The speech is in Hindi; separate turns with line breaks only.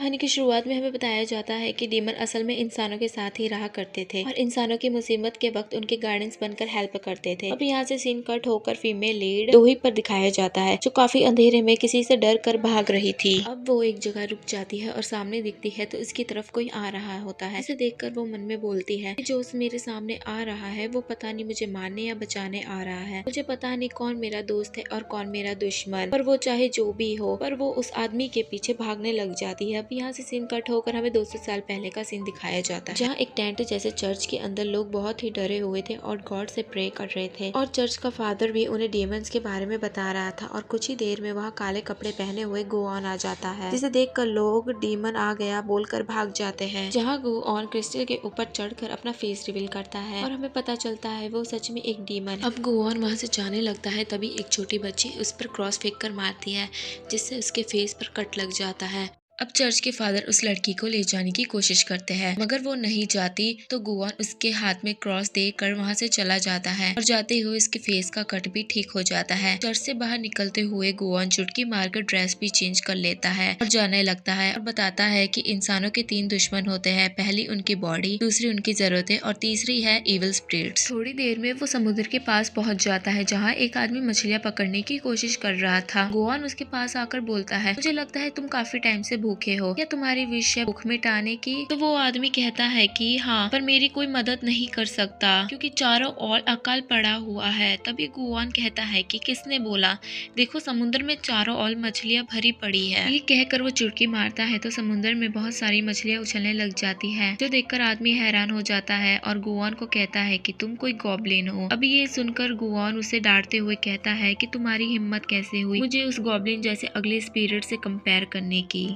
कहानी की शुरुआत में हमें बताया जाता है कि डीमन असल में इंसानों के साथ ही रहा करते थे और इंसानों की मुसीबत के वक्त उनके गार्डियंस बनकर हेल्प करते थे। अब यहाँ से सीन कट होकर फीमेल लीड दोही पर दिखाया जाता है, जो काफी अंधेरे में किसी से डर कर भाग रही थी। अब वो एक जगह रुक जाती है और सामने दिखती है तो इसकी तरफ कोई आ रहा होता है। इसे देखकर वो मन में बोलती है कि जो मेरे सामने आ रहा है वो पता नहीं मुझे मारने या बचाने आ रहा है। मुझे पता नहीं कौन मेरा दोस्त है और कौन मेरा दुश्मन, पर वो चाहे जो भी हो, पर वो उस आदमी के पीछे भागने लग जाती है। अब यहाँ से सीन कट होकर हमें 200 साल पहले का सीन दिखाया जाता है, जहाँ एक टेंट जैसे चर्च के अंदर लोग बहुत ही डरे हुए थे और गॉड से प्रे कर रहे थे और चर्च का फादर भी उन्हें डेमंस के बारे में बता रहा था। और कुछ ही देर में वहाँ काले कपड़े पहने हुए गोऑन आ जाता है, जिसे देखकर लोग डीमन आ गया बोलकर भाग जाते हैं। जहाँ गोऑन क्रिस्टल के ऊपर चढ़कर अपना फेस रिवील करता है और हमें पता चलता है वो सच में एक डीमन। अब गोऑन वहाँ से जाने लगता है, तभी एक छोटी बच्ची उस पर क्रॉस फेंक कर मारती है, जिससे उसके फेस पर कट लग जाता है। अब चर्च के फादर उस लड़की को ले जाने की कोशिश करते हैं, मगर वो नहीं जाती तो गोऑन उसके हाथ में क्रॉस देकर वहाँ से चला जाता है और जाते हुए उसके फेस का कट भी ठीक हो जाता है। चर्च से बाहर निकलते हुए गोऑन चुटकी मारकर ड्रेस भी चेंज कर लेता है और जाने लगता है और बताता है कि इंसानों के 3 दुश्मन होते हैं, पहली उनकी बॉडी, दूसरी उनकी जरूरतें और तीसरी है इविल स्पिरिट्स। थोड़ी देर में वो समुद्र के पास पहुँच जाता है, जहाँ एक आदमी मछलियाँ पकड़ने की कोशिश कर रहा था। गोऑन उसके पास आकर बोलता है, मुझे लगता है तुम काफी टाइम से भूखे हो, या तुम्हारी विश है भूख मिटाने की? तो वो आदमी कहता है कि हाँ, पर मेरी कोई मदद नहीं कर सकता क्योंकि चारों ओर अकाल पड़ा हुआ है। तभी गोऑन कहता है कि किसने बोला? देखो समुद्र में चारों ओर मछलियाँ भरी पड़ी है। ये कहकर वो चुटकी मारता है तो समुद्र में बहुत सारी मछलियाँ उछलने लग जाती है, जो देखकर आदमी हैरान हो जाता है और गोऑन को कहता है कि तुम कोई गॉब्लिन हो। अब ये सुनकर गोऑन उसे डांटते हुए कहता है कि तुम्हारी हिम्मत कैसे हुई मुझे उस गॉब्लिन जैसे अगले स्पिरिट से कंपेयर करने की।